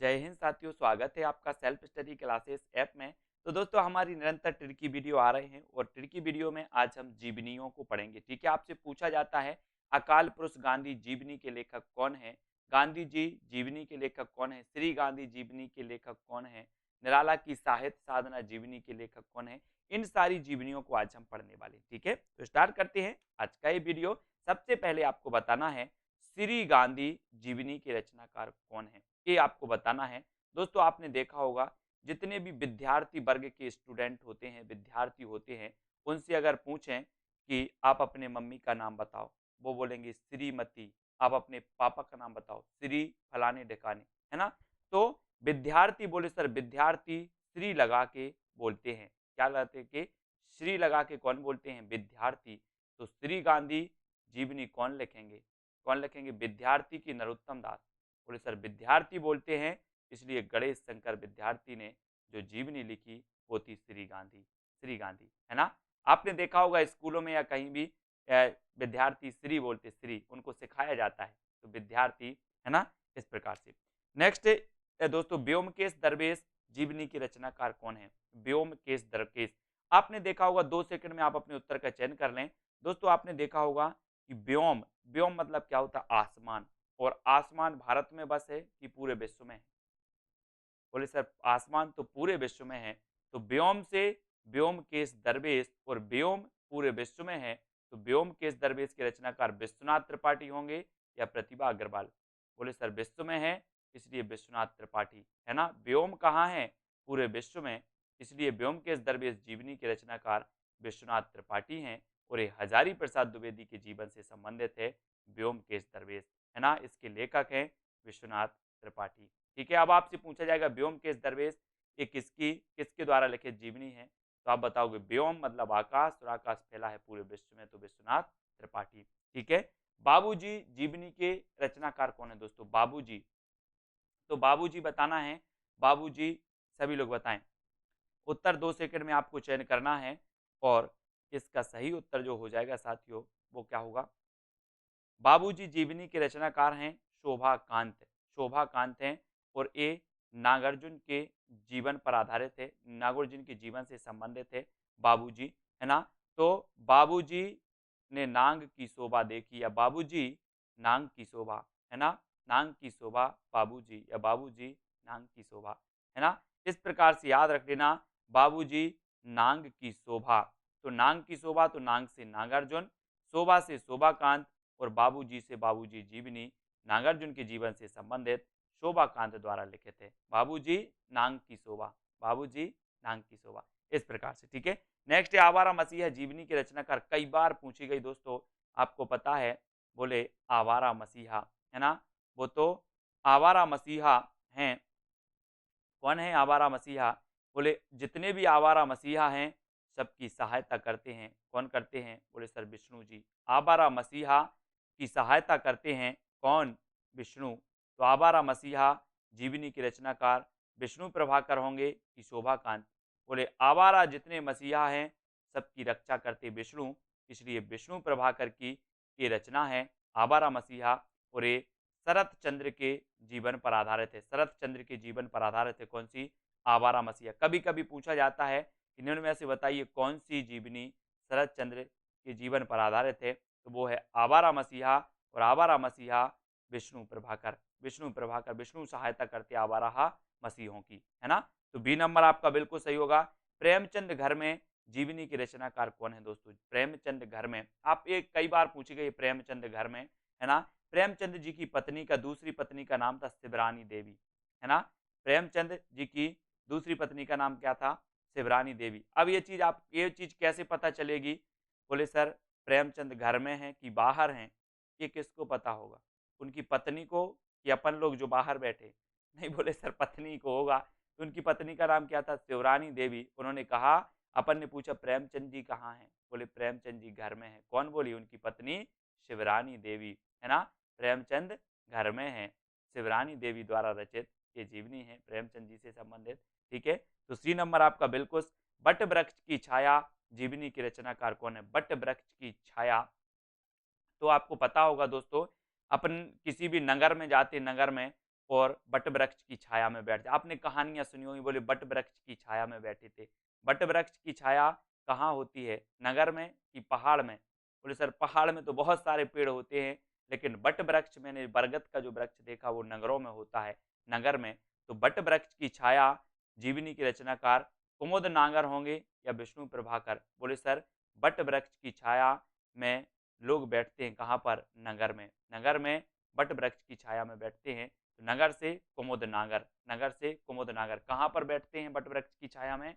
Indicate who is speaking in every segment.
Speaker 1: जय हिंद साथियों, स्वागत है आपका सेल्फ स्टडी क्लासेस ऐप में। तो दोस्तों हमारी निरंतर ट्रिकी वीडियो आ रहे हैं और ट्रिकी वीडियो में आज हम जीवनियों को पढ़ेंगे। ठीक है, आपसे पूछा जाता है अकाल पुरुष गांधी जीवनी के लेखक कौन है, गांधी जी जीवनी के लेखक कौन है, श्री गांधी जीवनी के लेखक कौन है, निराला की साहित्य साधना जीवनी के लेखक कौन है। इन सारी जीवनियों को आज हम पढ़ने वाले हैं। ठीक है, तो स्टार्ट करते हैं आज का ये वीडियो। सबसे पहले आपको बताना है श्री गांधी जीवनी के रचनाकार कौन है, ये आपको बताना है। दोस्तों आपने देखा होगा जितने भी विद्यार्थी वर्ग के स्टूडेंट होते हैं, विद्यार्थी होते हैं, उनसे अगर पूछें कि आप अपने मम्मी का नाम बताओ, वो बोलेंगे श्रीमती। आप अपने पापा का नाम बताओ, श्री फलाने ढिकाने, है ना। तो विद्यार्थी बोले सर, विद्यार्थी श्री लगा के बोलते हैं। क्या लगाते कि श्री लगा के कौन बोलते हैं, विद्यार्थी। तो श्री गांधी जीवनी कौन लिखेंगे, कौन लिखेंगे, विद्यार्थी की नरोत्तम दास। बोले सर विद्यार्थी बोलते हैं, इसलिए गणेश शंकर विद्यार्थी ने जो जीवनी लिखी वो थी श्री गांधी, श्री गांधी, है ना। आपने देखा होगा स्कूलों में या कहीं भी विद्यार्थी श्री बोलते, श्री उनको सिखाया जाता है, तो विद्यार्थी, है ना। इस प्रकार से नेक्स्ट दोस्तों, व्योमकेश दरवेश जीवनी की रचनाकार कौन है, व्योमकेश दरवेश। आपने देखा होगा, 2 सेकंड में आप अपने उत्तर का चयन कर लें। दोस्तों आपने देखा होगा कि व्योम, व्योम मतलब क्या होता है, आसमान। और आसमान भारत में बस है कि पूरे विश्व में है, बोले सर आसमान तो पूरे विश्व में है। तो व्योम से व्योमकेश दरवेश, और व्योम पूरे विश्व में है, तो व्योमकेश दरवेश के रचनाकार विश्वनाथ त्रिपाठी होंगे या प्रतिभा अग्रवाल। बोले सर विश्व में है, इसलिए विश्वनाथ त्रिपाठी, है ना। व्योम कहाँ है, पूरे विश्व में, इसलिए व्योमकेश दरवेश जीवनी के रचनाकार विश्वनाथ त्रिपाठी हैं। और ये हजारी प्रसाद द्विवेदी के जीवन से संबंधित है व्योमकेश दरवेश, है ना। इसके लेखक हैं विश्वनाथ त्रिपाठी। ठीक है, अब आपसे पूछा जाएगा व्योमकेश दरवेश ये किसके द्वारा लिखित जीवनी है, तो आप बताओगे व्योम मतलब आकाश, और आकाश फैला है पूरे विश्व में, तो विश्वनाथ त्रिपाठी। ठीक है, बाबूजी जीवनी के रचनाकार कौन है दोस्तों, बाबूजी। तो बाबूजी बताना है, बाबूजी सभी लोग बताएं। उत्तर 2 सेकंड में आपको चयन करना है, और इसका सही उत्तर जो हो जाएगा साथियों वो क्या होगा, बाबूजी जीवनी के रचनाकार हैं शोभाकांत, शोभाकांत हैं। और ये नागार्जुन के जीवन पर आधारित है, नागार्जुन के जीवन से संबंधित है बाबूजी, है ना। तो बाबूजी ने नांग की शोभा देखी, या बाबूजी नांग की शोभा, है ना, नांग की शोभा बाबूजी, या बाबूजी नांग की शोभा, है ना। इस प्रकार से याद रख लेना, बाबूजी नांग की शोभा। तो नांग की शोभा, तो नांग से नागार्जुन, शोभा से शोभाकांत, और बाबूजी से बाबूजी जीवनी नागार्जुन के जीवन से संबंधित शोभाकांत द्वारा लिखित है। बाबूजी नांग की शोभा, बाबूजी नांग की शोभा, इस प्रकार से। ठीक है, नेक्स्ट है आवारा मसीहा जीवनी की रचनाकार, कई बार पूछी गई दोस्तों, आपको पता है। बोले आवारा मसीहा, है ना, वो तो आवारा मसीहा हैं। कौन है आवारा मसीहा, बोले जितने भी आवारा मसीहा हैं सबकी सहायता करते हैं। कौन करते हैं, बोले सर विष्णु जी। आवारा मसीहा की सहायता करते हैं कौन, विष्णु। तो आवारा मसीहा जीवनी के रचनाकार विष्णु प्रभाकर होंगे कि शोभाकांत। बोले आवारा जितने मसीहा हैं सबकी रक्षा करते विष्णु, इसलिए विष्णु प्रभाकर की ये रचना है आवारा मसीहा। और ये शरत चंद्र के जीवन पर आधारित है, शरत चंद्र के जीवन पर आधारित है कौन सी, आवारा मसीहा। कभी कभी पूछा जाता है कि निम्न में से बताइए कौन सी जीवनी शरत चंद्र के जीवन पर आधारित है, तो वो है आवारा मसीहा। और आवारा मसीहा विष्णु प्रभाकर, विष्णु प्रभाकर, विष्णु सहायता करते आवारा मसीहों की, है ना। तो बी नंबर आपका बिल्कुल सही होगा। प्रेमचंद घर में जीवनी के रचनाकार कौन है दोस्तों, प्रेमचंद घर में। आप एक कई बार पूछी गई प्रेमचंद घर में, है ना। प्रेमचंद जी की पत्नी का, दूसरी पत्नी का नाम था शिवरानी देवी, है ना। प्रेमचंद जी की दूसरी पत्नी का नाम क्या था, शिवरानी देवी। अब ये चीज कैसे पता चलेगी, बोले सर प्रेमचंद घर में हैं कि बाहर हैं, ये किसको पता होगा, उनकी पत्नी को कि अपन लोग जो बाहर बैठे, नहीं बोले सर पत्नी को होगा। तो उनकी पत्नी का नाम क्या था, शिवरानी देवी। उन्होंने कहा, अपन ने पूछा प्रेमचंद जी कहाँ हैं, बोले प्रेमचंद जी घर में हैं। कौन बोली, उनकी पत्नी शिवरानी देवी, है ना। प्रेमचंद घर में है, शिवरानी देवी द्वारा रचित ये जीवनी है प्रेमचंद जी से संबंधित। ठीक है, तो सी नंबर आपका बिल्कुल। बट वृक्ष की छाया जीवनी की रचनाकार कौन है, बट वृक्ष की छाया। तो आपको पता होगा दोस्तों, अपन किसी भी नगर में जाते, नगर में और बट वृक्ष की छाया में बैठ जाए। आपने कहानियाँ सुनी होंगी, बोले बट वृक्ष की छाया में बैठे थे। बट वृक्ष की छाया कहाँ होती है, नगर में कि पहाड़ में? बोले सर पहाड़ में तो बहुत सारे पेड़ होते हैं, लेकिन बट वृक्ष मैंने बरगद का जो वृक्ष देखा वो नगरों में होता है, नगर में। तो बट वृक्ष की छाया जीवनी के रचनाकार कुमुद नागर होंगे या विष्णु प्रभाकर? बोले सर बट वृक्ष की छाया में लोग बैठते हैं कहाँ पर, नगर में। नगर में बट वृक्ष की छाया में बैठते हैं, तो नगर से कुमुद नागर, नगर से कुमुद नागर कहाँ पर बैठते हैं बट वृक्ष की छाया में,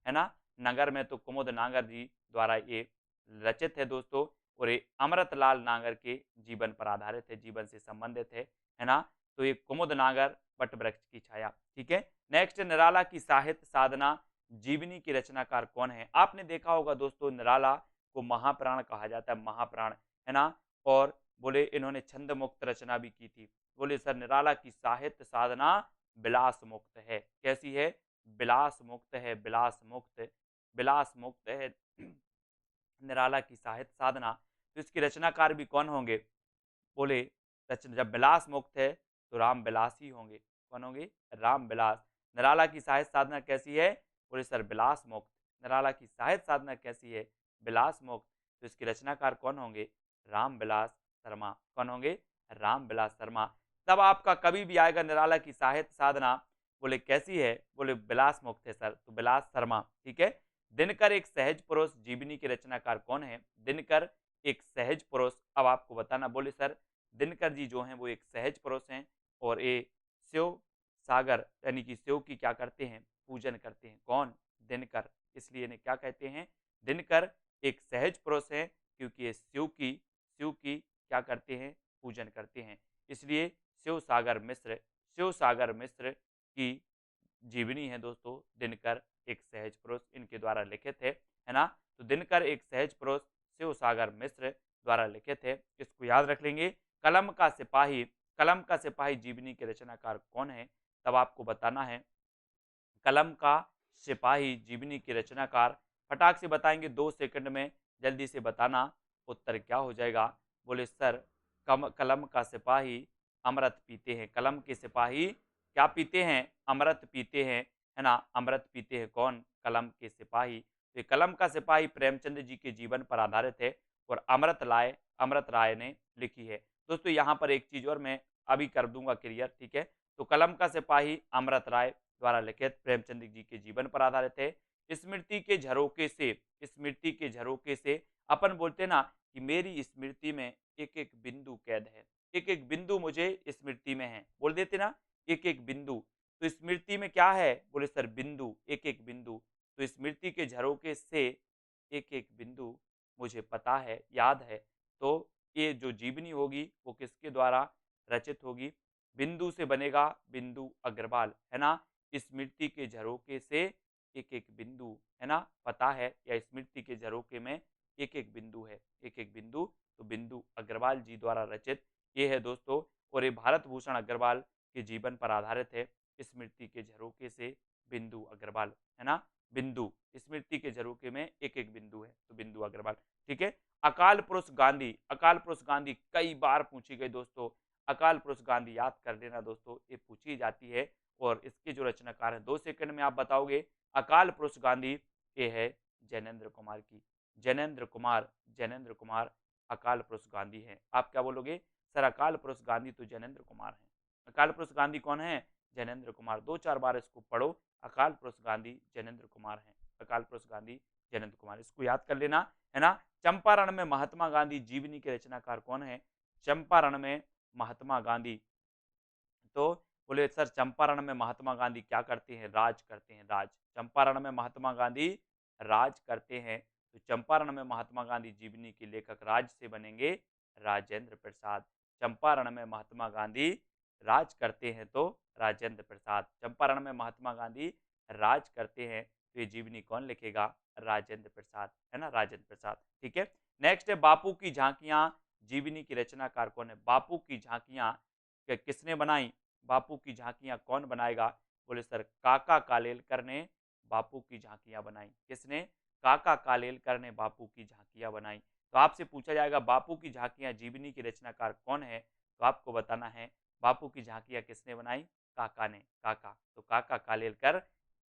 Speaker 1: है ना, नगर में। तो कुमुद नागर जी द्वारा ये रचित है दोस्तों, और ये अमृतलाल नागर के जीवन पर आधारित है, जीवन से संबंधित है ना। तो ये कुमुद नागर बट वृक्ष की छाया, ठीक है। नेक्स्ट, निराला की साहित्य साधना जीवनी की रचनाकार कौन है? आपने देखा होगा दोस्तों, निराला को महाप्राण कहा जाता है, महाप्राण, है ना। और बोले इन्होंने छंद मुक्त रचना भी की थी। बोले सर निराला की साहित्य साधना विलास मुक्त है। कैसी है? विलास मुक्त है, विलास मुक्त, विलास मुक्त है निराला की साहित्य साधना। तो इसके रचनाकार भी कौन होंगे? बोले रचना जब विलास मुक्त है तो राम विलास ही होंगे। कौन होंगे? राम विलास। निराला की साहित्य साधना कैसी है? बोले सर विलास मुक्त। निराला की साहित्य साधना कैसी है? विलास मुक्त। तो इसके रचनाकार कौन होंगे? राम विलास शर्मा। कौन होंगे? राम विलास शर्मा। तब आपका कभी भी आएगा निराला की साहित्य साधना, बोले कैसी है? बोले विलास मुक्त है सर, तो विलास शर्मा, ठीक है। दिनकर एक सहज पुरुष जीवनी के रचनाकार कौन है? दिनकर एक सहज पुरुष, अब आपको बताना। बोले सर दिनकर जी जो हैं वो एक सहज पुरुष हैं, और ये शिव सागर यानी कि शिव की क्या करते हैं? पूजन करते हैं। कौन? दिनकर। इसलिए इन्हें क्या कहते हैं? दिनकर एक सहज पुरुष है, क्योंकि ये शिव की क्या करते हैं? पूजन करते हैं। इसलिए शिव सागर मिश्र की जीवनी है दोस्तों, दिनकर एक सहज पुरुष, इनके द्वारा लिखित है ना। तो दिनकर एक सहज पुरुष शिव सागर मिश्र द्वारा लिखित है, इसको याद रख लेंगे। कलम का सिपाही, कलम का सिपाही जीवनी के रचनाकार कौन है? तब आपको बताना है कलम का सिपाही जीवनी के रचनाकार। फटाक से बताएंगे 2 सेकंड में, जल्दी से बताना उत्तर क्या हो जाएगा। बोले सर कलम का सिपाही अमृत पीते हैं। कलम के सिपाही क्या पीते हैं? अमृत पीते हैं, है ना, अमृत पीते हैं। कौन? कलम के सिपाही। तो कलम का सिपाही प्रेमचंद जी के जीवन पर आधारित है, और अमृत राय ने लिखी है। दोस्तों यहाँ पर एक चीज और मैं अभी कर दूंगा क्लियर, ठीक है। तो कलम का सिपाही अमृत राय द्वारा लिखित प्रेमचंद जी के जीवन पर आधारित है। स्मृति के झरोके से, स्मृति के झरोके से, अपन बोलते ना कि मेरी स्मृति में एक एक बिंदु कैद है, एक एक बिंदु मुझे स्मृति में है, बोल देते ना, एक एक बिंदु। तो स्मृति में क्या है? बोले सर बिंदु, एक एक बिंदु। तो स्मृति के झरोके से एक एक बिंदु मुझे पता है, याद है। तो ये जो जीवनी होगी वो किसके द्वारा रचित होगी? बिंदु से बनेगा बिंदु अग्रवाल, है ना। स्मृति के झरोके से एक एक बिंदु, है ना, पता है, या स्मृति के झरोके में एक एक बिंदु है, एक एक बिंदु। तो बिंदु अग्रवाल जी द्वारा रचित ये है दोस्तों, और ये भारत भूषण अग्रवाल के जीवन पर आधारित है। स्मृति के झरोके से बिंदु अग्रवाल, है ना, बिंदु, स्मृति के झरोके में एक एक बिंदु है, तो बिंदु अग्रवाल, ठीक है। अकाल पुरुष गांधी, अकाल पुरुष गांधी कई बार पूछी गई दोस्तों। अकाल पुरुष गांधी याद कर लेना दोस्तों, ये पूछी जाती है। और इसके जो रचनाकार है 2 सेकंड में आप बताओगे। अकाल पुरुष गांधी ये है जैनेन्द्र कुमार की, जैनेन्द्र कुमार अकाल पुरुष गांधी है। आप क्या बोलोगे? सर अकाल पुरुष गांधी तो जैनेन्द्र कुमार है। अकाल पुरुष गांधी कौन है? जैनेन्द्र कुमार। 2-4 बार इसको पढ़ो, अकाल पुरुष गांधी जैनेन्द्र कुमार है, अकाल पुरुष गांधी जैनेन्द्र कुमार, इसको याद कर लेना, है ना। चंपारण में महात्मा गांधी जीवनी के रचनाकार कौन है? चंपारण में महात्मा गांधी, तो बोले सर चंपारण में महात्मा गांधी क्या करते हैं? राज करते हैं, राज। चंपारण में महात्मा गांधी राज करते हैं। तो चंपारण में महात्मा गांधी जीवनी के लेखक राज से बनेंगे राजेंद्र प्रसाद। चंपारण में महात्मा गांधी राज करते हैं तो राजेंद्र प्रसाद। चंपारण में महात्मा गांधी राज करते हैं तो ये जीवनी कौन लिखेगा? राजेंद्र प्रसाद, है ना, राजेंद्र प्रसाद, ठीक है। नेक्स्ट है बापू की झांकियां जीवनी की रचनाकार कौन है? बापू की झांकियां किसने बनाई? बापू की झांकियां कौन बनाएगा? बोले सर काका कालेलकर ने बापू की झांकियां बनाई। किसने? काका कालेलकर ने बापू की झांकियां बनाई। तो आपसे पूछा जाएगा बापू की झांकियां जीवनी की रचनाकार कौन है? तो आपको बताना है बापू की झांकियां किसने बनाई? काका ने, काका। तो काका कालेलकर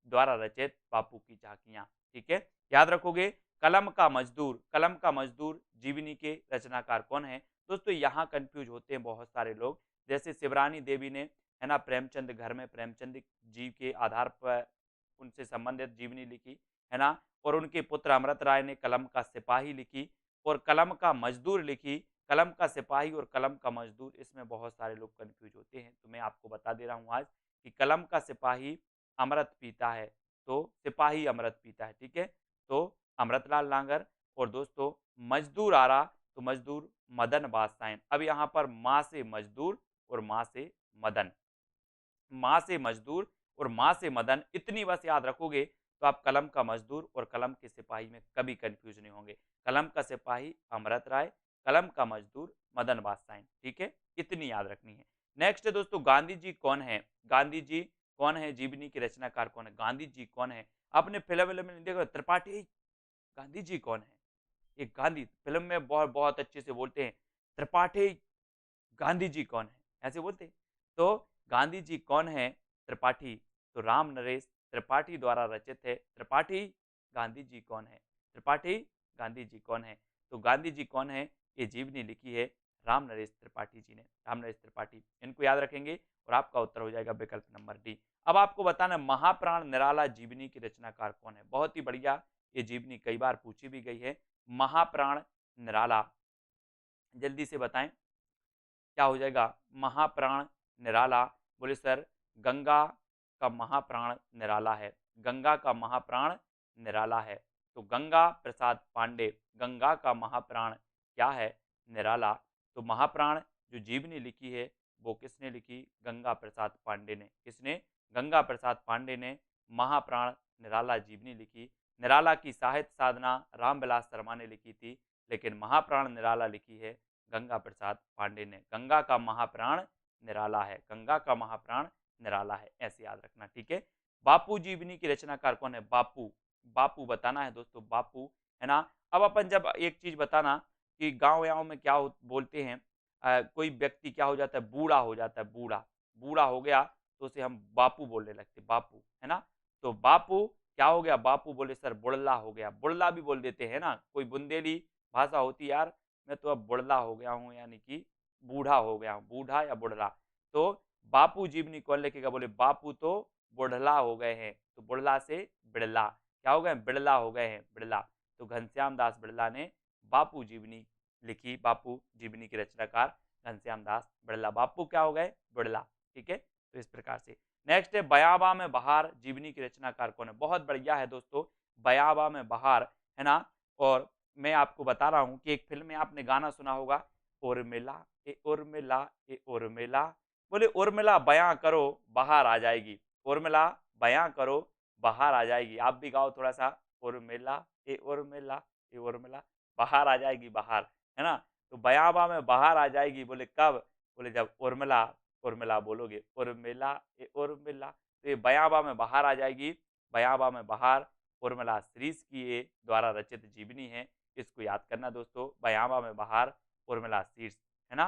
Speaker 1: द्वारा रचित बापू की झांकियां। ठीक है, याद रखोगे। कलम का मजदूर, कलम का मजदूर जीवनी के रचनाकार कौन है? दोस्तों यहाँ कंफ्यूज होते हैं बहुत सारे लोग। जैसे शिवरानी देवी ने, है ना, प्रेमचंद घर में प्रेमचंद जी के आधार पर उनसे संबंधित जीवनी लिखी, है ना। और उनके पुत्र अमृत राय ने कलम का सिपाही लिखी और कलम का मजदूर लिखी। कलम का सिपाही और कलम का मजदूर, इसमें बहुत सारे लोग कंफ्यूज होते हैं, तो मैं आपको बता दे रहा हूँ आज कि कलम का सिपाही अमृत पीता है, तो सिपाही अमृत पीता है। ठीक है, तो अमृतलाल नागर। और दोस्तों मजदूर आ रहा, तो मजदूर मदन बादशाह। अब यहाँ पर माँ से मजदूर और माँ से मदन, माँ से मजदूर और माँ से मदन, इतनी बस याद रखोगे तो आप कलम का मजदूर और कलम के सिपाही में कभी कंफ्यूज नहीं होंगे। कलम का सिपाही अमृत राय, कलम का मजदूर मदन बादशाह। ठीक है, इतनी याद रखनी है। नेक्स्ट है दोस्तों, गांधी जी कौन है? गांधी जी कौन है? जीवनी के रचनाकार कौन है? गांधी जी कौन है? आपने फिल्म में देखो त्रिपाठी, गांधी जी कौन है? ये गांधी फिल्म में बहुत बहुत अच्छे से बोलते हैं, त्रिपाठी गांधी जी कौन है, ऐसे बोलते हैं। तो गांधी जी कौन है? त्रिपाठी। तो राम नरेश त्रिपाठी द्वारा रचित है। त्रिपाठी गांधी जी कौन है? त्रिपाठी गांधी जी कौन है? तो गांधी जी कौन है, ये जीवनी लिखी है राम नरेश त्रिपाठी जी ने। राम नरेश त्रिपाठी, इनको याद रखेंगे और आपका उत्तर हो जाएगा विकल्प नंबर डी। अब आपको बताना, महाप्राण निराला जीवनी की रचनाकार कौन है? बहुत ही बढ़िया, ये जीवनी कई बार पूछी भी गई है। महाप्राण निराला, जल्दी से बताएं क्या हो जाएगा? महाप्राण निराला, बोले सर गंगा का महाप्राण निराला है, गंगा का महाप्राण निराला है। तो गंगा प्रसाद पांडे, गंगा का महाप्राण क्या है? निराला। तो महाप्राण जो जीवनी लिखी है वो किसने लिखी? गंगा प्रसाद पांडे ने। किसने? गंगा प्रसाद पांडे ने महाप्राण निराला जीवनी लिखी। निराला की साहित्य साधना रामविलास शर्मा ने लिखी थी, लेकिन महाप्राण निराला लिखी है गंगा प्रसाद पांडे ने। गंगा का महाप्राण निराला है, गंगा का महाप्राण निराला है, ऐसे याद रखना। ठीक है, बापू जीवनी की रचनाकार कौन है? बापू, बापू बताना है दोस्तों, बापू, है ना। अब अपन जब एक चीज बताना कि गांव गाँव में क्या बोलते हैं, कोई व्यक्ति क्या हो जाता है? बूढ़ा हो जाता है, बूढ़ा, बूढ़ा हो गया तो उसे हम बापू बोलने लगते, बापू, है ना। तो बापू क्या हो गया? बापू बोले सर बुढ़ला हो गया, बुढ़ला भी बोल देते हैं ना, कोई बुंदेली भाषा होती है यार, मैं तो अब बुढ़ला हो गया हूँ, यानी कि बूढ़ा हो गया हूँ, बूढ़ा या बुढ़ला। तो बापू जीवनी कौन लिखेगा? बोले बापू तो बुढ़ला हो गए हैं, तो बुढ़ला से बिड़ला, क्या हो गए? बिड़ला हो गए हैं, बिड़ला। तो घनश्याम दास बिड़ला ने बापू जीवनी लिखी, बापू जीवनी के रचनाकार घनश्याम दास बिड़ला। बापू क्या हो गए? बिड़ला। ठीक है, तो इस प्रकार से। नेक्स्ट है बयाबा में बहार जीवनी के रचनाकार कौन है? बहुत बढ़िया है दोस्तों, बयाबा में बहार, है ना। और मैं आपको बता रहा हूँ कि एक फिल्म में आपने गाना सुना होगा, उर्मिला ए उर्मिला ए उर्मिला, बोले उर्मिला बयां करो बाहर आ जाएगी, उर्मिला बयां करो बाहर आ जाएगी। आप भी गाओ थोड़ा सा, उर्मिला ए उर्मिला ए उर्मिला, बाहर आ जाएगी, बाहर, है ना। तो बयाबा में बाहर आ जाएगी, बोले कब? बोले जब उर्मिला, उर्मिला बोलोगे, उर्मिला ए उर्मिला। तो ये बयाबा में बाहर आ जाएगी, बयाबा में बाहर, उर्मिला श्रीश की ये द्वारा रचित जीवनी है। इसको याद करना दोस्तों, बयाबा में बाहर, उर्मिला शीर्ष, है ना।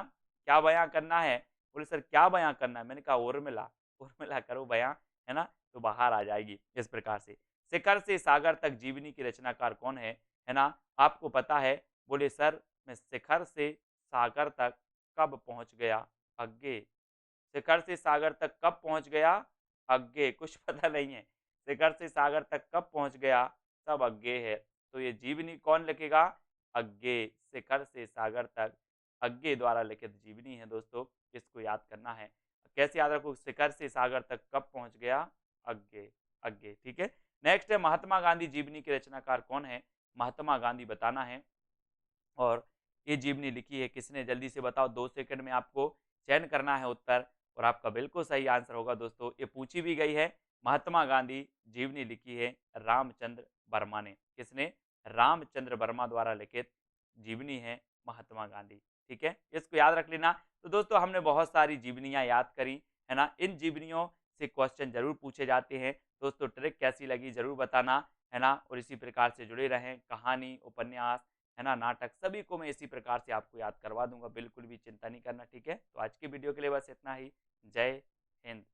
Speaker 1: क्या बयां करना है? बोले सर क्या बयां करना है? मैंने कहा उर्मिला, उर्मिला करो बयां, है ना, तो बाहर आ जाएगी। इस प्रकार से शिखर से सागर तक जीवनी की रचनाकार कौन है ना, आपको पता है? बोले सर मैं शिखर से सागर तक कब पहुंच गया? अग्गे। शिखर से सागर तक कब पहुंच गया? अग्गे। कुछ पता नहीं है, शिखर से सागर तक कब पहुंच गया? सब अग्गे है। तो ये जीवनी कौन लिखेगा? अग्गे। शिखर से सागर तक अग्गे द्वारा लिखित जीवनी है दोस्तों, इसको याद करना है। कैसे याद रखो? शिखर से सागर तक कब पहुंच गया? अग्गे, अग्गे। ठीक है, नेक्स्ट है महात्मा गांधी जीवनी के रचनाकार कौन है? महात्मा गांधी बताना है। और ये जीवनी लिखी है किसने? जल्दी से बताओ, 2 सेकंड में आपको चयन करना है उत्तर, और आपका बिल्कुल सही आंसर होगा दोस्तों। ये पूछी भी गई है, महात्मा गांधी जीवनी लिखी है रामचंद्र वर्मा ने। किसने? रामचंद्र वर्मा द्वारा लिखित जीवनी है महात्मा गांधी। ठीक है, इसको याद रख लेना। तो दोस्तों हमने बहुत सारी जीवनियां याद करी, है ना। इन जीवनियों से क्वेश्चन जरूर पूछे जाते हैं दोस्तों। ट्रिक कैसी लगी जरूर बताना, है ना। और इसी प्रकार से जुड़े रहें, कहानी, उपन्यास, है ना, नाटक, सभी को मैं इसी प्रकार से आपको याद करवा दूंगा, बिल्कुल भी चिंता नहीं करना, ठीक है। तो आज की वीडियो के लिए बस इतना ही। जय हिंद।